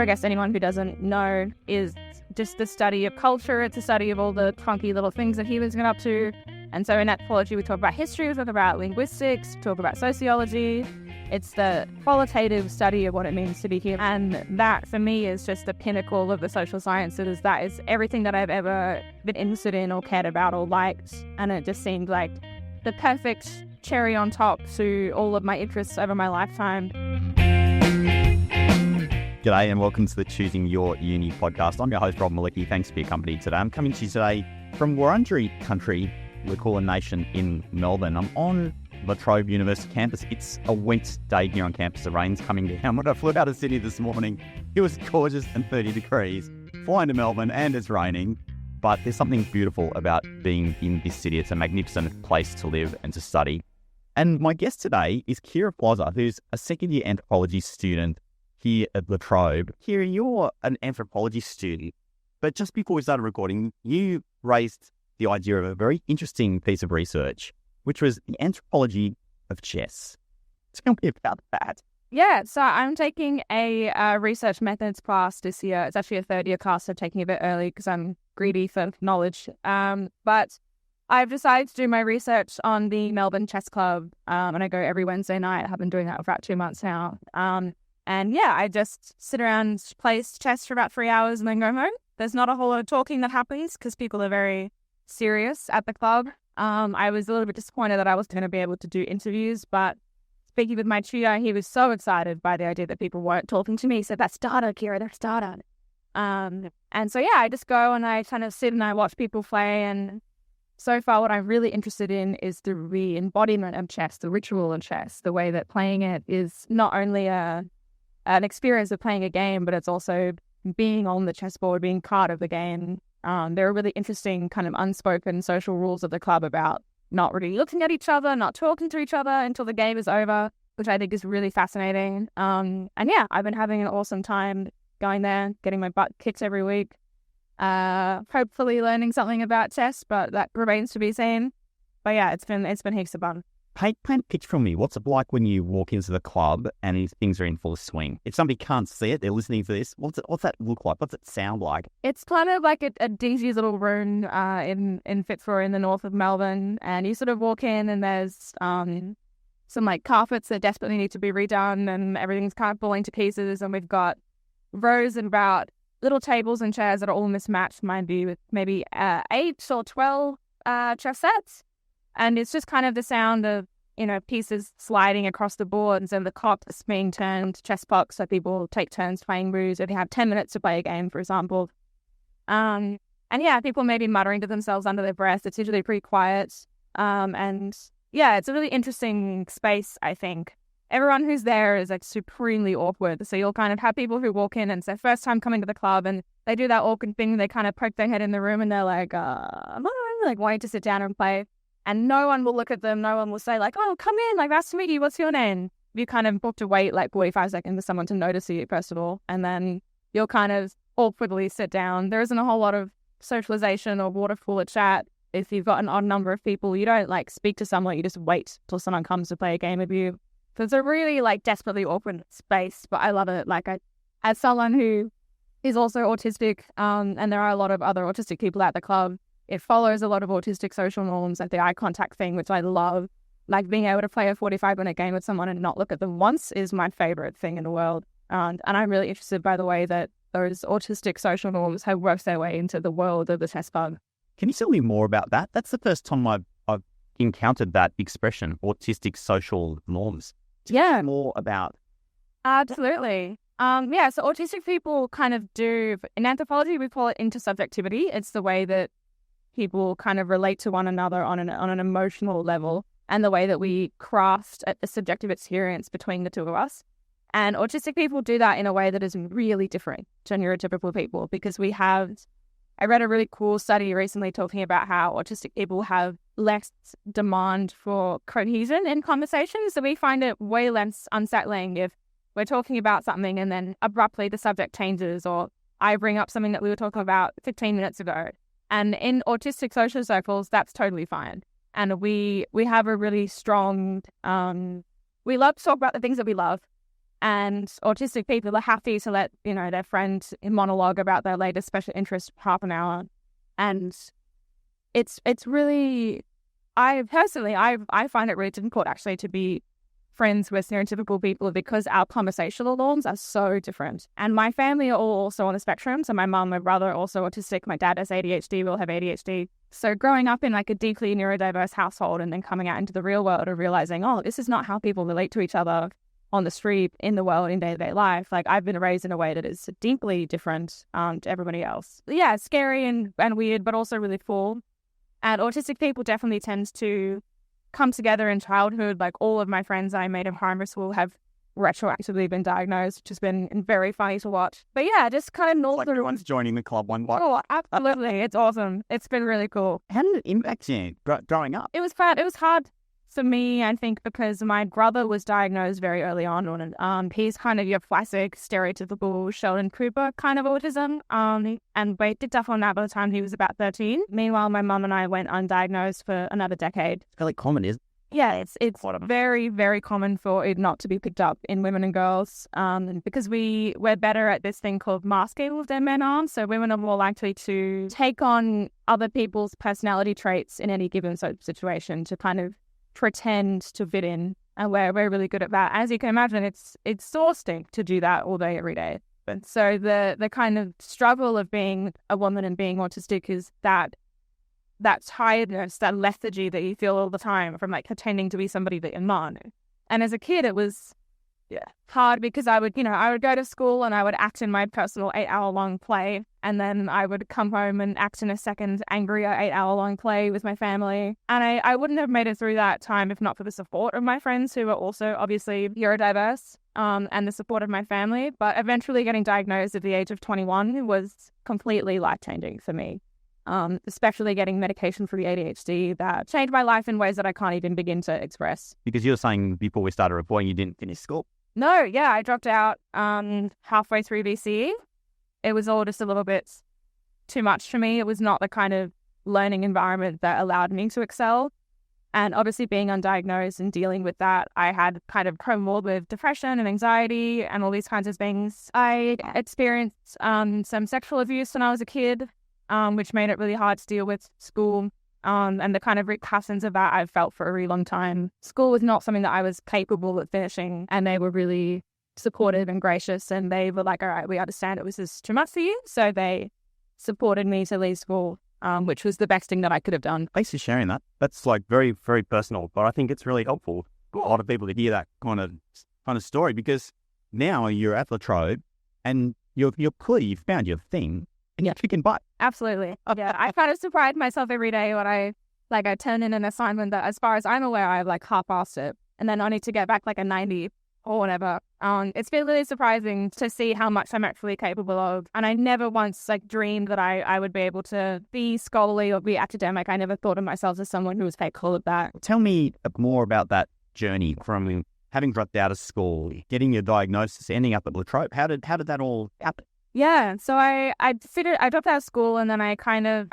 for, I guess, anyone who doesn't know, is just the study of culture. It's a study of all the funky little things that humans get up to. And so in anthropology, we talk about history, we talk about linguistics, we talk about sociology. It's the qualitative study of what it means to be human. And that, for me, is just the pinnacle of the social sciences. That is everything that I've ever been interested in or cared about or liked. And it just seemed like the perfect cherry on top to all of my interests over my lifetime. G'day and welcome to the Choosing Your Uni podcast. I'm your host, Rob Malicki. Thanks for your company today. I'm coming to you today from Wurundjeri country, the Kulin Nation in Melbourne. I'm on the Trobe University campus. It's a wet day here on campus. The rain's coming down. When I flew out of Sydney this morning, it was gorgeous and 30 degrees. Flying to Melbourne and it's raining. But there's something beautiful about being in this city. It's a magnificent place to live and to study. And my guest today is Keira Plozza, who's a second-year anthropology student here at the Trobe. Keira, you're an anthropology student, but just before we started recording, you raised the idea of a very interesting piece of research, which was the anthropology of chess. Tell me about that. Yeah, so I'm taking a research methods class this year. It's actually a third-year class, so I'm taking it a bit early because I'm greedy for knowledge. But I've decided to do my research on the Melbourne Chess Club, and I go every Wednesday night. I've been doing that for about 2 months now. And yeah, I just sit around, play chess for about 3 hours and then go home. There's not a whole lot of talking that happens because people are very serious at the club. I was a little bit disappointed that I wasn't going to be able to do interviews, but speaking with my tutor, he was so excited by the idea that people weren't talking to me. He said, "That's data, Keira, that's data." And so yeah, I just go and I kind of sit and I watch people play. And so far, what I'm really interested in is the re-embodiment of chess, the ritual of chess, the way that playing it is not only an experience of playing a game, but it's also being on the chessboard, being part of the game. There are really interesting kind of unspoken social rules of the club about not really looking at each other, not talking to each other until the game is over, which I think is really fascinating. And yeah, I've been having an awesome time going there, getting my butt kicked every week, hopefully learning something about chess, but that remains to be seen. But yeah, it's been heaps of fun. Paint a picture for me. What's it like when you walk into the club and these things are in full swing? If somebody can't see it, they're listening to this, what's that look like? What's it sound like? It's kind of like a dingy little room in Fitzroy in the north of Melbourne. And you sort of walk in and there's some like carpets that desperately need to be redone and everything's kind of falling to pieces. And we've got rows and about little tables and chairs that are all mismatched, mind you, with maybe 8 or 12 chess sets. And it's just kind of the sound of, pieces sliding across the boards and the clocks being turned to chess clocks, so people take turns playing moves. If they have 10 minutes to play a game, for example. And yeah, people may be muttering to themselves under their breath. It's usually pretty quiet. And yeah, it's a really interesting space, I think. Everyone who's there is like supremely awkward. So you'll kind of have people who walk in and it's their first time coming to the club and they do that awkward thing. They kind of poke their head in the room and they're like, wanting to sit down and play. And no one will look at them. No one will say like, "Oh, come in, like, nice to meet you. What's your name?" You kind of book to wait like 45 seconds for someone to notice you, first of all. And then you'll kind of awkwardly sit down. There isn't a whole lot of socialization or water cooler chat. If you've got an odd number of people, you don't like speak to someone. You just wait till someone comes to play a game with you. So it's a really like desperately awkward space, but I love it. Like as someone who is also autistic, and there are a lot of other autistic people at the club, it follows a lot of autistic social norms, like the eye contact thing, which I love. Like being able to play a 45-minute game with someone and not look at them once is my favorite thing in the world. And I'm really interested by the way that those autistic social norms have worked their way into the world of the chess club. Can you tell me more about that? That's the first time I've encountered that expression, autistic social norms. Tell me more about. Absolutely. So autistic people kind of do, in anthropology, we call it intersubjectivity. It's the way that people kind of relate to one another on an emotional level and the way that we craft a subjective experience between the two of us. And autistic people do that in a way that is really different to neurotypical people because I read a really cool study recently talking about how autistic people have less demand for cohesion in conversations. So we find it way less unsettling if we're talking about something and then abruptly the subject changes, or I bring up something that we were talking about 15 minutes ago. And in autistic social circles, that's totally fine. And we have a really strong, we love to talk about the things that we love. And autistic people are happy to let, their friend monologue about their latest special interest for half an hour. And it's really, I find it really difficult actually to be friends with neurotypical people because our conversational norms are so different. And my family are all also on the spectrum. So my mum, my brother are also autistic. My dad has ADHD. We all have ADHD. So growing up in like a deeply neurodiverse household and then coming out into the real world and realizing, oh, this is not how people relate to each other on the street, in the world, in day-to-day life. Like I've been raised in a way that is deeply different to everybody else. Yeah, scary and weird, but also really cool. And autistic people definitely tends to come together in childhood. Like all of my friends I made in primary school have retroactively been diagnosed, which has been very funny to watch. But yeah, just kind of normal. Like everyone's joining the club one by one. Oh, absolutely. It's awesome. It's been really cool. How did it impact you growing up? It was fun. It was hard for me, I think, because my brother was diagnosed very early on. He's kind of your classic stereotypical Sheldon Cooper kind of autism. And we did tough on that by the time he was about 13. Meanwhile, my mum and I went undiagnosed for another decade. It's fairly common, isn't it? Yeah, it's very, very common for it not to be picked up in women and girls, because we're better at this thing called masking than men are. So women are more likely to take on other people's personality traits in any given situation to kind of pretend to fit in, and we're really good at that. As you can imagine, it's exhausting to do that all day, every day. But so the kind of struggle of being a woman and being autistic is that tiredness, that lethargy that you feel all the time from like pretending to be somebody that you're not. And as a kid, it was hard because I would go to school and I would act in my personal 8-hour-long play, and then I would come home and act in a second angrier 8-hour-long play with my family. And I wouldn't have made it through that time if not for the support of my friends who are also obviously neurodiverse, and the support of my family. But eventually getting diagnosed at the age of 21 was completely life-changing for me. Especially getting medication for the ADHD that changed my life in ways that I can't even begin to express. Because you were saying before we started recording you didn't finish school. No, yeah, I dropped out halfway through BCE. It was all just a little bit too much for me. It was not the kind of learning environment that allowed me to excel. And obviously being undiagnosed and dealing with that, I had kind of comorbid depression and anxiety and all these kinds of things. I experienced some sexual abuse when I was a kid, which made it really hard to deal with school. And the kind of repercussions of that I've felt for a really long time. School was not something that I was capable of finishing, and they were really supportive and gracious, and they were like, all right, we understand it was just too much for you. So they supported me to leave school, which was the best thing that I could have done. Thanks for sharing that. That's like very, very personal, but I think it's really helpful for a lot of people to hear that kind of story, because now you're at La Trobe and you're clear, you've found your thing. And yeah, kicking butt. Absolutely. Yeah, I kind of surprise myself every day when I turn in an assignment that, as far as I'm aware, I've like half-assed it, and then I need to get back like a 90 or whatever. It's been really surprising to see how much I'm actually capable of, and I never once like dreamed that I would be able to be scholarly or be academic. I never thought of myself as someone who was capable of that. Tell me more about that journey from having dropped out of school, getting your diagnosis, ending up at La Trobe. How did that all happen? Yeah, so I dropped out of school, and then I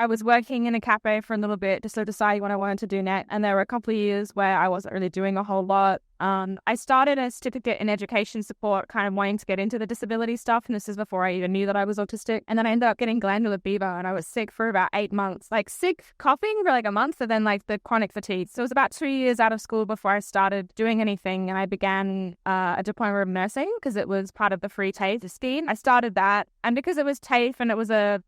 was working in a cafe for a little bit just to decide what I wanted to do next. And there were a couple of years where I wasn't really doing a whole lot. I started a certificate in education support, kind of wanting to get into the disability stuff. And this is before I even knew that I was autistic. And then I ended up getting glandular fever, and I was sick for about 8 months, like sick, coughing for like a month, and then like the chronic fatigue. So it was about 2 years out of school before I started doing anything. And I began a diploma of nursing because it was part of the free TAFE scheme. I started that. And because it was TAFE and it was a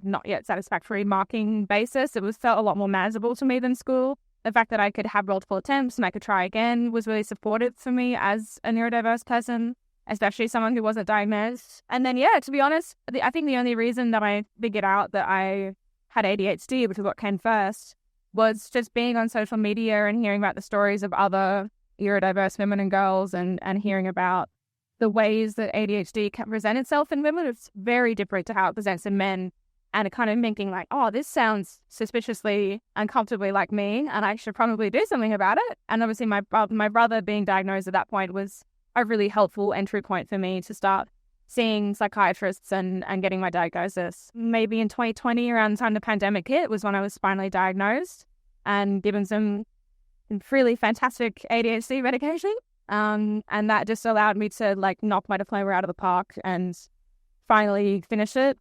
not yet satisfactory marking basis, felt a lot more manageable to me than school. The fact that I could have multiple attempts and I could try again was really supportive for me as a neurodiverse person, especially someone who wasn't diagnosed. And then, yeah, to be honest, I think the only reason that I figured out that I had ADHD, which is what came first, was just being on social media and hearing about the stories of other neurodiverse women and girls, and hearing about the ways that ADHD can present itself in women. It's very different to how it presents in men, and kind of thinking like, oh, this sounds suspiciously uncomfortably like me, and I should probably do something about it. And obviously my brother being diagnosed at that point was a really helpful entry point for me to start seeing psychiatrists and getting my diagnosis. Maybe in 2020, around the time the pandemic hit, was when I was finally diagnosed and given some really fantastic ADHD medication. And that just allowed me to like knock my diploma out of the park and finally finish it,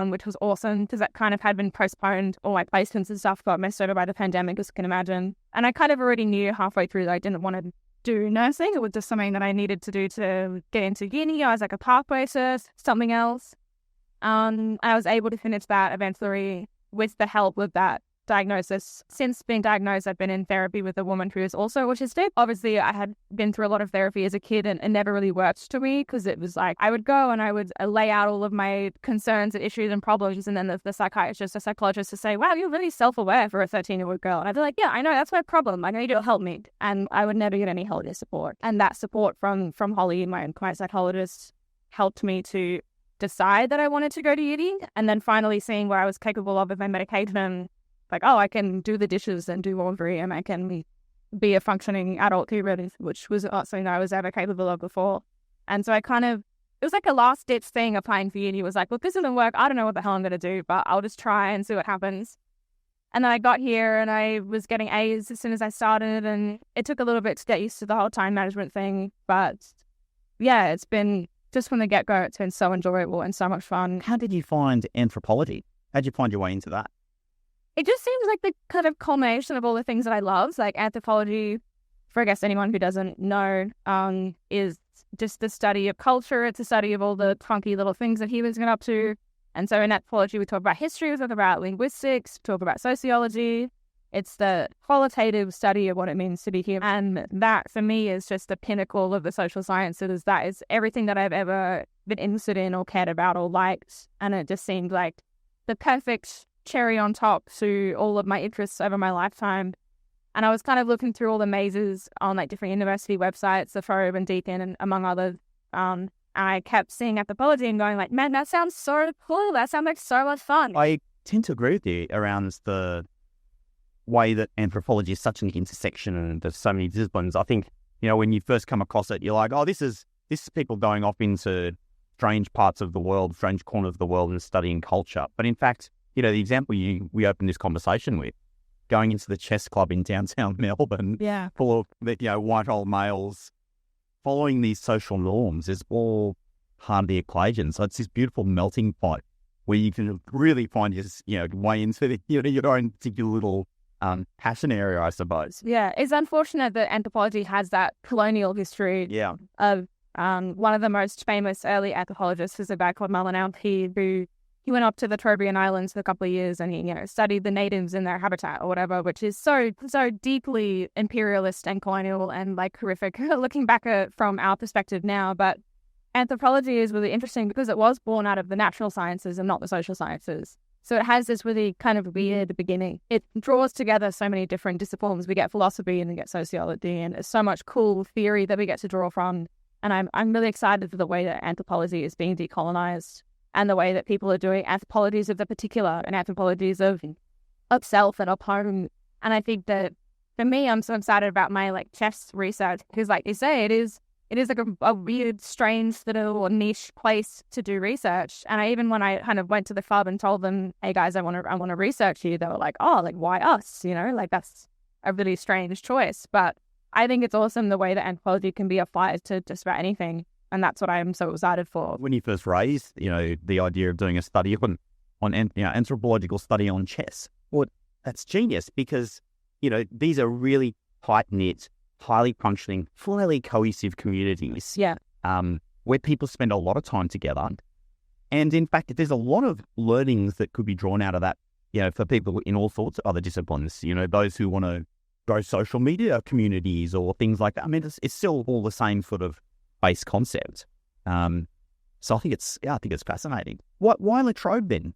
which was awesome because that kind of had been postponed. All my placements and stuff got messed over by the pandemic, as you can imagine. And I kind of already knew halfway through that I didn't want to do nursing. It was just something that I needed to do to get into uni. I was like a pathway to something else. I was able to finish that eventually with the help of that diagnosis. Since being diagnosed, I've been in therapy with a woman who is also autistic. Obviously, I had been through a lot of therapy as a kid and it never really worked to me because it was like I would go and I would lay out all of my concerns and issues and problems, and then the psychiatrist or psychologist would say, wow, you're really self-aware for a 13-year-old girl. And I'd be like, yeah, I know, that's my problem. I need you to help me. And I would never get any help or support. And that support from Holly, my psychologist, helped me to decide that I wanted to go to uni, and then finally seeing what I was capable of with my medication. Like, oh, I can do the dishes and do laundry and I can be a functioning adult human, which was not something I was ever capable of before. And so it was like a last ditch thing applying for uni. It was like, look, this doesn't work. I don't know what the hell I'm going to do, but I'll just try and see what happens. And then I got here and I was getting A's as soon as I started, and it took a little bit to get used to the whole time management thing. But yeah, it's been, just from the get-go, it's been so enjoyable and so much fun. How did you find anthropology? How did you find your way into that? It just seems like the kind of culmination of all the things that I love. Like anthropology, for I guess anyone who doesn't know, is just the study of culture. It's a study of all the funky little things that humans get up to. And so in anthropology, we talk about history, we talk about linguistics, we talk about sociology. It's the qualitative study of what it means to be human. And that, for me, is just the pinnacle of the social sciences. That is everything that I've ever been interested in or cared about or liked. And it just seemed like the perfect cherry on top to all of my interests over my lifetime. And I was kind of looking through all the mazes on like different university websites, the Trobe and Deakin and among others. I kept seeing anthropology and going like, man, that sounds so cool. That sounds like so much fun. I tend to agree with you around the way that anthropology is such an intersection and there's so many disciplines. I think, when you first come across it, you're like, oh, this is people going off into strange parts of the world, strange corners of the world and studying culture. But in fact, the example we opened this conversation with, going into the chess club in downtown Melbourne, full of white old males, following these social norms is all part of the equation. So it's this beautiful melting pot where you can really find your way into your own particular little passion area, I suppose. Yeah, it's unfortunate that anthropology has that colonial history of one of the most famous early anthropologists is a guy called Malicki, who he went up to the Trobe Islands for a couple of years and he, studied the natives in their habitat or whatever, which is so deeply imperialist and colonial and like horrific looking back from our perspective now. But anthropology is really interesting because it was born out of the natural sciences and not the social sciences. So it has this really kind of weird beginning. It draws together so many different disciplines. We get philosophy and we get sociology, and there's so much cool theory that we get to draw from. And I'm really excited for the way that anthropology is being decolonized and the way that people are doing anthropologies of the particular and anthropologies of self and of home. And I think that for me, I'm so excited about my like chess research because, like you say, it is like a weird, strange little niche place to do research. And when I kind of went to the club and told them, hey guys, I want to research you, they were like, oh, like why us? Like that's a really strange choice. But I think it's awesome the way that anthropology can be applied to just about anything. And that's what I am so excited for. When you first raised, the idea of doing a study on anthropological study on chess, well, that's genius because, these are really tight-knit, highly functioning, fairly cohesive communities. Yeah. Where people spend a lot of time together. And in fact, there's a lot of learnings that could be drawn out of that, for people in all sorts of other disciplines, those who want to grow social media communities or things like that. I mean, it's still all the same sort of base concept. So I think it's fascinating. Why La Trobe then?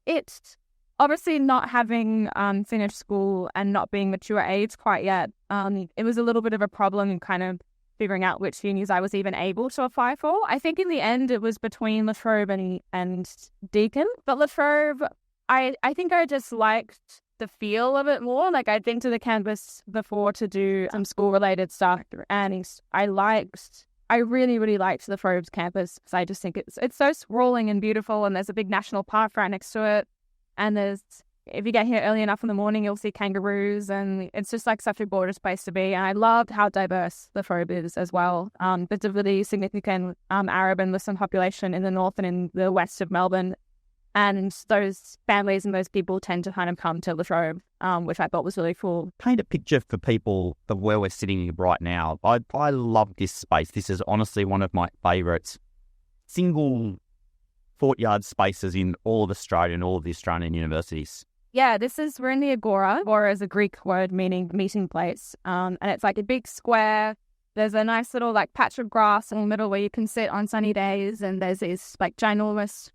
It's obviously not having finished school and not being mature age quite yet. It was a little bit of a problem in kind of figuring out which unis I was even able to apply for. I think in the end it was between La Trobe and Deakin. But La Trobe, I think I just liked the feel of it more. Like I'd been to the campus before to do some school-related stuff, and I really, really liked the Trobe's campus because I just think it's so sprawling and beautiful, and there's a big national park right next to it, and there's if you get here early enough in the morning, you'll see kangaroos, and it's just like such a gorgeous place to be. And I loved how diverse the Trobe is as well. There's a really significant Arab and Muslim population in the north and in the west of Melbourne. And those families and those people tend to kind of come to Latrobe, which I thought was really cool. Paint a picture for people of where we're sitting right now. I love this space. This is honestly one of my favourites. Single courtyard spaces in all of Australia and all of the Australian universities. Yeah, we're in the Agora. Agora is a Greek word meaning meeting place. And it's like a big square. There's a nice little like patch of grass in the middle where you can sit on sunny days. And there's these like ginormous,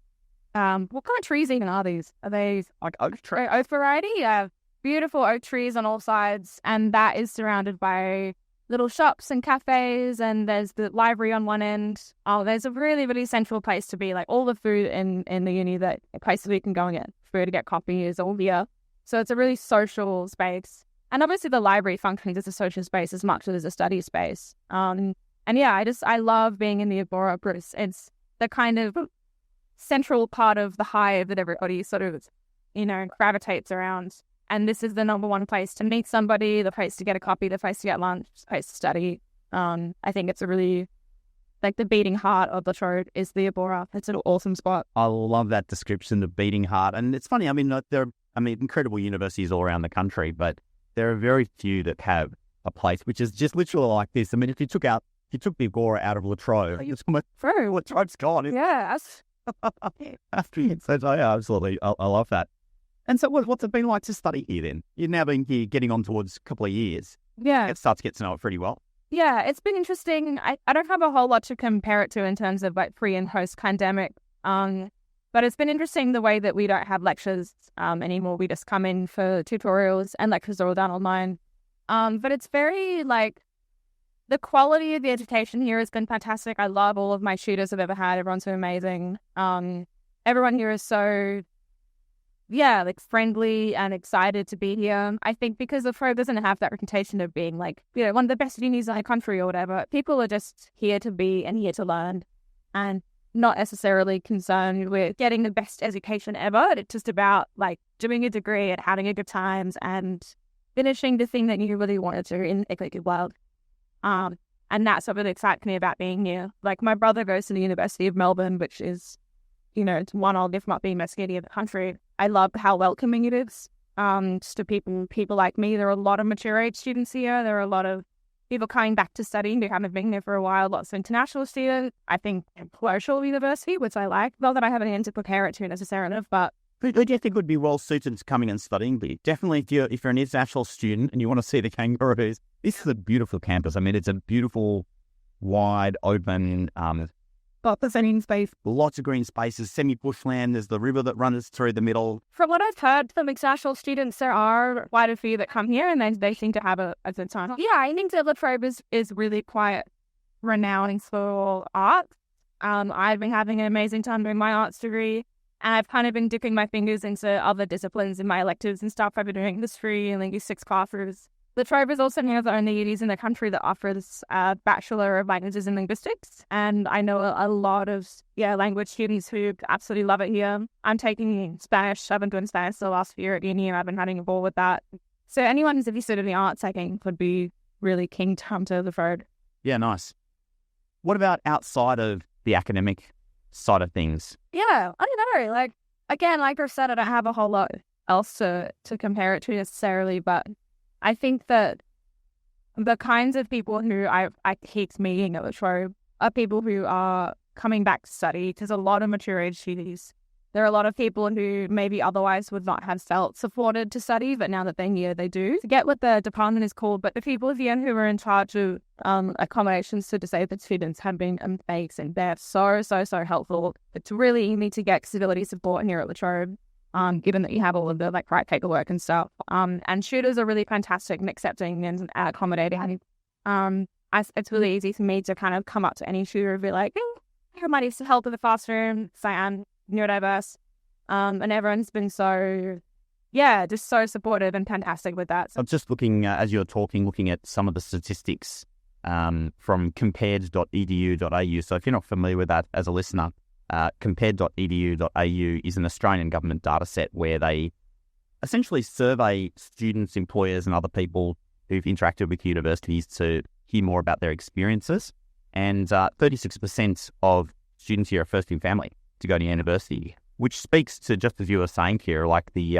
what kind of trees even are these? Are they like oak trees? Oak variety? Yeah, beautiful oak trees on all sides. And that is surrounded by little shops and cafes, and there's the library on one end. Oh, there's a really, really central place to be. Like all the food in the uni, that places where you can go and get food, to get coffee is all here. So it's a really social space. And obviously the library functions as a social space as much as a study space. And yeah, I love being in the Agora. It's the kind of central part of the hive that everybody sort of, gravitates around. And this is the number one place to meet somebody, the place to get a coffee, the place to get lunch, the place to study. I think it's a really, like, the beating heart of the Trobe is the Agora. It's an awesome spot. I love that description, the beating heart. And it's funny, there are incredible universities all around the country, but there are very few that have a place which is just literally like this. If you took the Agora out of Latrobe, it's almost true. Latrobe's gone. Yeah. So, yeah, absolutely. I love that. And so what's it been like to study here then? You've now been here getting on towards a couple of years. Yeah. It starts to get to know it pretty well. Yeah, it's been interesting. I don't have a whole lot to compare it to in terms of like pre and post pandemic. But it's been interesting the way that we don't have lectures anymore. We just come in for tutorials, and lectures are all done online. But it's very like, the quality of the education here has been fantastic. I love all of my tutors I've ever had. Everyone's so amazing. Everyone here is so, like friendly and excited to be here. I think because the Trobe doesn't have that reputation of being like, one of the best unis in the country or whatever. People are just here to be and here to learn, and not necessarily concerned with getting the best education ever. It's just about like doing a degree and having a good times and finishing the thing that you really wanted to in a good world. And that's what really excites me about being here. Like, my brother goes to the University of Melbourne, which is, it's one of, if not the best uni in the country. I love how welcoming it is. Just to people like me. There are a lot of mature age students here. There are a lot of people coming back to studying who haven't been here for a while. Lots of international students. I think Trobe University, which I like. Not that I have an end to compare it to necessarily, but who do you think would be well suited to coming and studying? But definitely, if you're an international student and you want to see the kangaroos, this is a beautiful campus. It's a beautiful, wide, open, lots of green space. Lots of green spaces, semi-bushland. There's the river that runs through the middle. From what I've heard from international students, there are quite a few that come here, and they seem to have a good time. Yeah, I think that Latrobe is really quite renowned for art. I've been having an amazing time doing my arts degree. And I've kind of been dipping my fingers into other disciplines in my electives and stuff. I've been doing history and linguistics classes. Latrobe is also one of the only unis in the country that offers a Bachelor of Languages in Linguistics. And I know a lot of language students who absolutely love it here. I'm taking Spanish. I've been doing Spanish the last year at uni, and I've been having a ball with that. So anyone who's interested in the arts, I think, would be really keen to come to Latrobe. Yeah, nice. What about outside of the academic side of things? Yeah, I don't know. Like, again, like I said, I don't have a whole lot else to compare it to necessarily, but I think that the kinds of people who I keep meeting at Trobe are people who are coming back to study, because a lot of mature age students, there are a lot of people who maybe otherwise would not have felt supported to study, but now that they're here, they do. I forget what the department is called, but the people here who are in charge of accommodations to disabled students have been amazing. They're so helpful. It's really easy to get disability support here at Trobe, given that you have all of the right paperwork and stuff. And tutors are really fantastic and accepting and accommodating. It's really easy for me to kind of come up to any tutor and be like, I might need some help in the classroom, because I am neurodiverse. And everyone's been just so supportive and fantastic with that. I'm just looking, as you're talking, looking at some of the statistics from compared.edu.au. So if you're not familiar with that as a listener, compared.edu.au is an Australian government data set where they essentially survey students, employers, and other people who've interacted with universities to hear more about their experiences. And 36% of students here are first in family to go to university, which speaks to, just as you were saying here, like the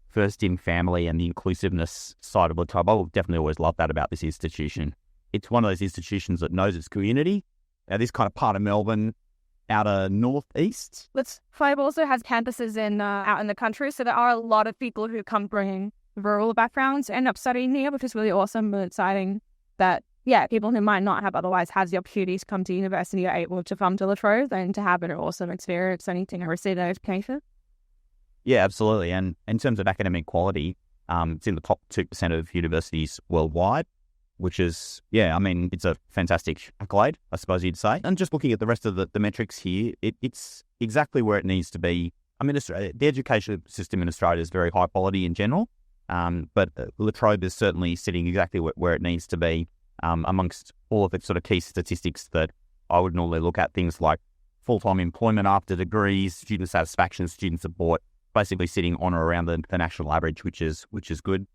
first in family and the inclusiveness side of the club. I will definitely always love that about this institution. It's one of those institutions that knows its community. Now, this kind of part of Melbourne, outer northeast. FIBE also has campuses out in the country, so there are a lot of people who come bringing rural backgrounds end up studying here, which is really awesome and exciting that, people who might not have otherwise had the opportunity to come to university are able to come to La Trobe and to have an awesome experience and to receive that education. Yeah, absolutely. And in terms of academic quality, it's in the top 2% of universities worldwide, which is, it's a fantastic accolade, I suppose you'd say. And just looking at the rest of the metrics here, it's exactly where it needs to be. I mean, the education system in Australia is very high quality in general, but La Trobe is certainly sitting exactly where it needs to be amongst all of the sort of key statistics that I would normally look at, things like full-time employment after degrees, student satisfaction, student support, basically sitting on or around the national average, which is good.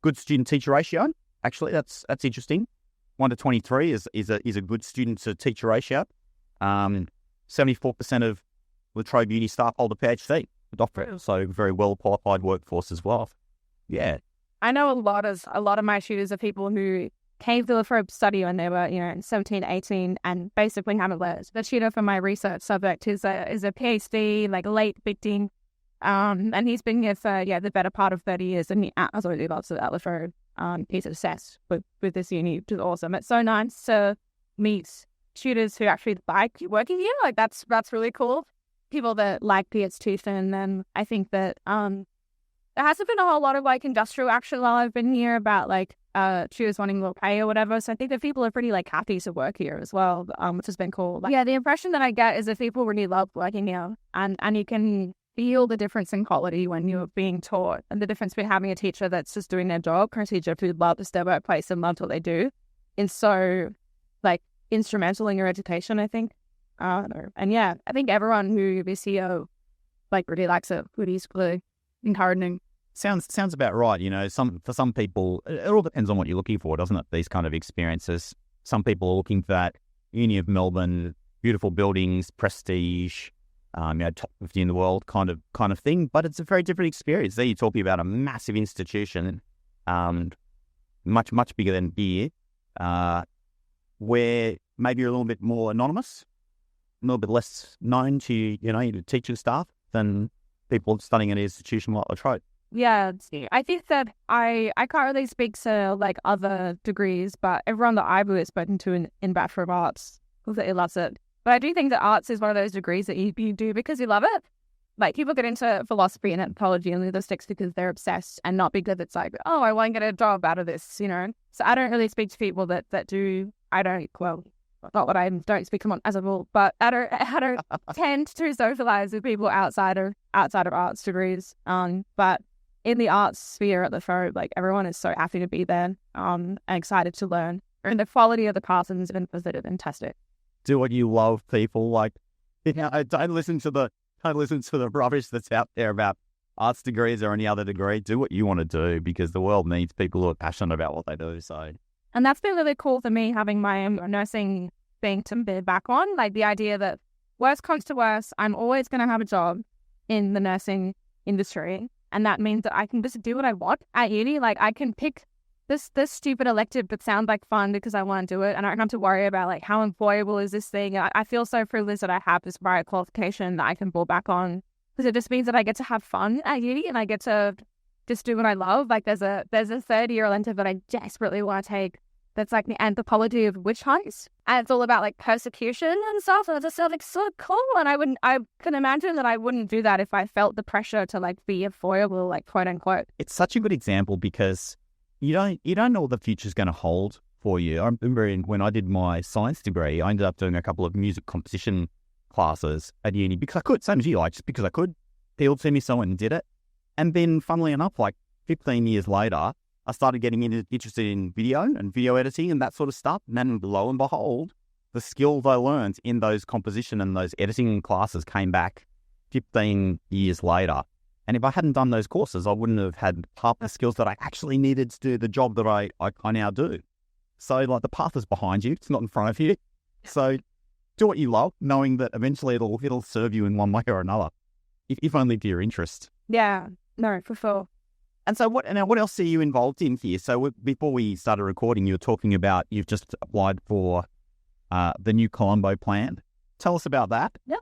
Good student-teacher ratio. Actually, that's interesting. 1 to 23 is a good student-to-teacher ratio. 74% of La Trobe Uni staff hold a PhD, a doctorate, so very well-qualified workforce as well. Yeah. I know a lot of my students are people who came to La Trobe to study when they were, 17, 18, and basically haven't learned. The tutor for my research subject is a PhD, like late 15, and he's been here for, the better part of 30 years, and he absolutely loves it at La Trobe. He's obsessed with this uni, which is awesome. It's so nice to meet tutors who actually like working here. Like, that's really cool. People that like the institution, and I think that there hasn't been a whole lot of like industrial action while I've been here about like tutors wanting more pay or whatever. So I think that people are pretty like happy to work here as well, which has been cool. Like, the impression that I get is that people really love working here, and you can feel the difference in quality when you're being taught, and the difference between having a teacher that's just doing their job or a teacher who loves their workplace and loves what they do is so like instrumental in your education, I think. And I think everyone who is here like really likes it. It is really encouraging. Sounds about right. For some people, it all depends on what you're looking for, doesn't it? These kind of experiences. Some people are looking for that Uni of Melbourne, beautiful buildings, prestige, top 50 in the world kind of thing. But it's a very different experience. There you're talking about a massive institution, much bigger than here, where maybe you're a little bit more anonymous, a little bit less known to your teaching staff than people studying at an institution like La Trobe. Yeah, I think that I can't really speak to like other degrees, but everyone that I've really spoken to in Bachelor of Arts completely loves it. But I do think that arts is one of those degrees that you do because you love it. Like, people get into philosophy and anthropology and linguistics because they're obsessed, and not because it's like, oh, I want to get a job out of this, So I don't really speak to people that do. I don't speak to them as a rule, but I don't tend to socialize with people outside of arts degrees. But in the arts sphere at the Trobe, like, everyone is so happy to be there, and excited to learn. And the quality of the classes has been fantastic. Do what you love, people. Like, don't listen to the rubbish that's out there about arts degrees or any other degree. Do what you want to do, because the world needs people who are passionate about what they do. So, and that's been really cool for me, having my nursing thing to be back on. Like, the idea that worst comes to worst, I'm always going to have a job in the nursing industry, and that means that I can just do what I want at uni. Like, I can pick this stupid elective that sounds like fun because I want to do it, and I don't have to worry about like how employable is this thing. I feel so privileged that I have this right qualification that I can fall back on, because it just means that I get to have fun at uni and I get to just do what I love. Like, there's a third-year elective that I desperately want to take that's like the anthropology of witch hunts, and it's all about like persecution and stuff, and it just sounds like so cool. And I can imagine that I wouldn't do that if I felt the pressure to like be employable, like, quote unquote. It's such a good example because you don't know what the future's going to hold for you. I remember when I did my science degree, I ended up doing a couple of music composition classes at uni because I could, same as you, like, just because I could. People sent me someone and did it. And then, funnily enough, like 15 years later, I started getting interested in video and video editing and that sort of stuff. And then, lo and behold, the skills I learned in those composition and those editing classes came back 15 years later And if I hadn't done those courses, I wouldn't have had half the skills that I actually needed to do the job that I now do. So like the path is behind you. It's not in front of you. So do what you love, knowing that eventually it'll serve you in one way or another, if only for your interest. Yeah, no, for sure. And so what else are you involved in here? So before we started recording, you were talking about you've just applied for the new Colombo plan. Tell us about that. Yep.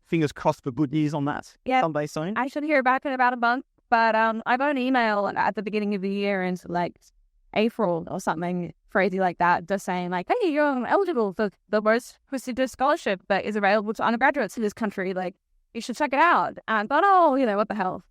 Fingers crossed for good news on that. Yeah. Someday soon. I should hear back in about a month, but I got an email at the beginning of the year in like April or something crazy like that, just saying like, hey, you're eligible for the most prestigious scholarship that is available to undergraduates in this country. Like, you should check it out. And I thought, oh, what the hell?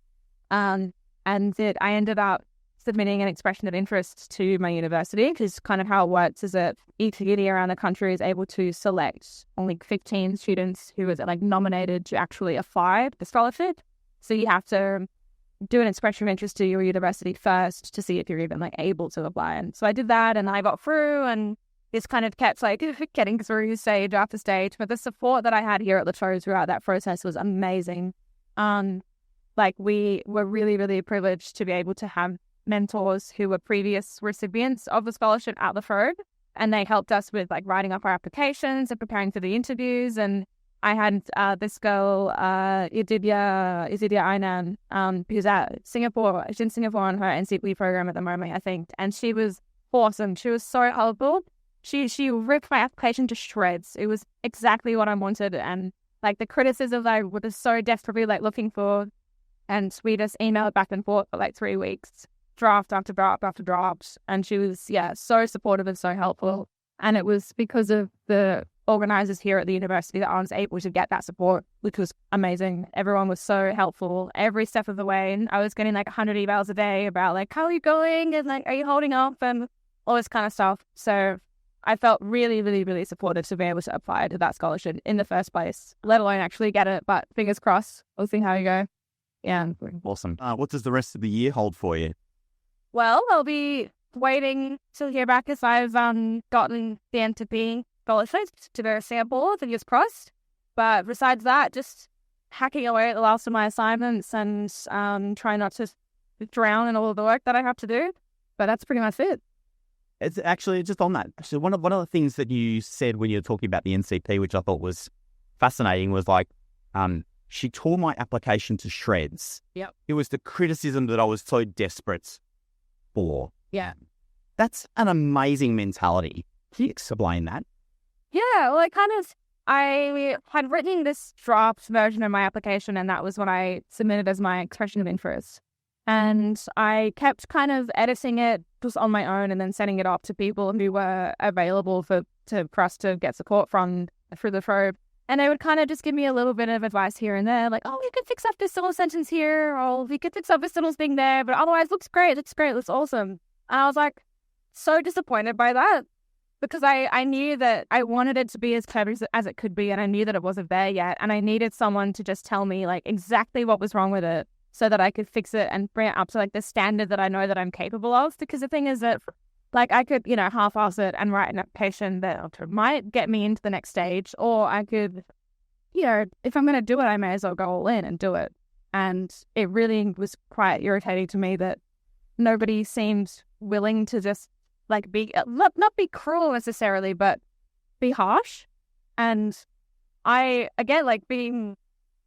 I ended up submitting an expression of interest to my university, because kind of how it works is that each uni around the country is able to select only 15 students who is like nominated to actually apply for the scholarship. So you have to do an expression of interest to your university first to see if you're even like able to apply. And so I did that, and I got through, and this kind of kept like getting through stage after stage. But the support that I had here at the Trobe throughout that process was amazing. Like we were really, really privileged to be able to have mentors who were previous recipients of the scholarship at the Trobe, and they helped us with like writing up our applications and preparing for the interviews. And I had this girl, Izidia Ainan, who's at Singapore. She's in Singapore on her NCP program at the moment, I think. And she was awesome. She was so helpful. She ripped my application to shreds. It was exactly what I wanted. And like the criticisms I was so desperately like looking for. And we just emailed back and forth for like 3 weeks, draft after draft after draft. And she was, so supportive and so helpful. And it was because of the organisers here at the university that I was able to get that support, which was amazing. Everyone was so helpful every step of the way. And I was getting like 100 emails a day about like, how are you going? And like, are you holding up? And all this kind of stuff. So I felt really, really, really supported to be able to apply to that scholarship in the first place, let alone actually get it. But fingers crossed, we'll see how you go. Yeah. Awesome. What does the rest of the year hold for you? Well, I'll be waiting to hear back as I've gotten the NTP scholarship to go to Singapore, fingers crossed. But besides that, just hacking away at the last of my assignments and trying not to drown in all of the work that I have to do. But that's pretty much it. It's actually just on that. Actually, one of the things that you said when you were talking about the NCP, which I thought was fascinating, was like, she tore my application to shreds. Yep. It was the criticism that I was so desperate for. Yeah. That's an amazing mentality. Can you explain that? Yeah, well, I had written this draft version of my application, and that was what I submitted as my expression of interest. And I kept kind of editing it just on my own and then sending it off to people who were available for us to get support from through the Trobe. And they would kind of just give me a little bit of advice here and there, like, oh, you could fix up this little sentence here, or you could fix up this little thing there, but otherwise looks great, looks awesome. And I was like, so disappointed by that, because I knew that I wanted it to be as clever as it could be, and I knew that it wasn't there yet, and I needed someone to just tell me like exactly what was wrong with it so that I could fix it and bring it up to like the standard that I know that I'm capable of. Because the thing is that like I could, half-ass it and write an application that might get me into the next stage, or I could, if I'm going to do it, I may as well go all in and do it. And it really was quite irritating to me that nobody seemed willing to just like be, not be cruel necessarily, but be harsh. And I, again, like being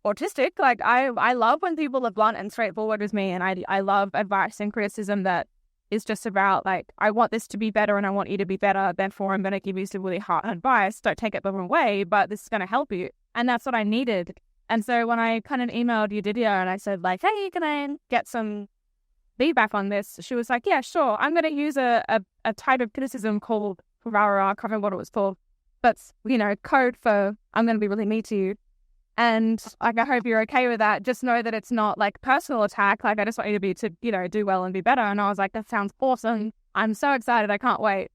autistic, like I love when people are blunt and straightforward with me, and I love advice and criticism that is just about like, I want this to be better and I want you to be better, therefore I'm going to give you some really hard advice. Don't take it the wrong way, but this is going to help you. And that's what I needed. And so when I kind of emailed Udidia and I said like, hey, can I get some feedback on this? She was like, yeah, sure. I'm going to use a type of criticism called Ferrara. I can't remember what it was called, but code for I'm going to be really mean to you. And like, I hope you're okay with that. Just know that it's not like personal attack. Like, I just want you to do well and be better. And I was like, that sounds awesome. I'm so excited. I can't wait.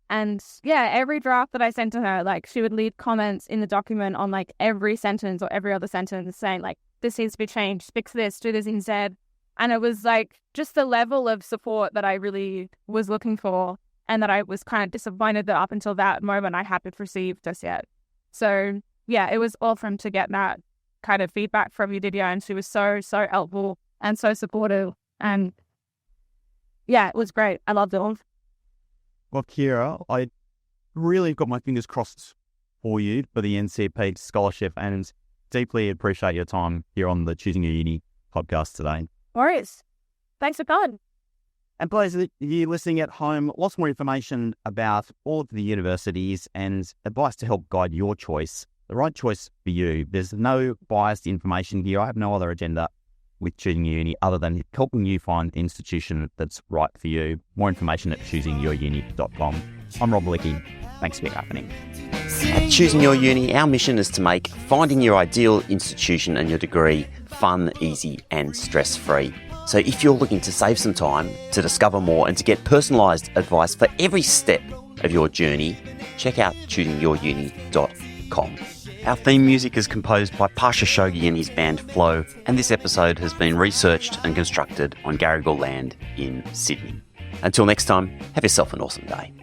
And yeah, every draft that I sent to her, like she would leave comments in the document on like every sentence or every other sentence saying like, this needs to be changed, fix this, do this instead. And it was like just the level of support that I really was looking for, and that I was kind of disappointed that up until that moment I hadn't received just yet. So yeah, it was awesome to get that kind of feedback from Udidia, and she was so, so helpful. and so supportive. And yeah, it was great. I loved it all. Well, Keira, I really got my fingers crossed for you for the NCP scholarship and deeply appreciate your time here on the Choosing Your Uni podcast today. Warriors, thanks for coming. And please, you listening at home, lots more information about all of the universities and advice to help guide your choice, the right choice for you. There's no biased information here. I have no other agenda with Choosing Your Uni other than helping you find the institution that's right for you. More information at choosingyouruni.com. I'm Rob Malicki. Thanks for happening. At Choosing Your Uni, our mission is to make finding your ideal institution and your degree fun, easy and stress-free. So if you're looking to save some time, to discover more and to get personalised advice for every step of your journey, check out choosingyouruni.com. Our theme music is composed by Pasha Shogi and his band Flow, and this episode has been researched and constructed on Garigal land in Sydney. Until next time, have yourself an awesome day.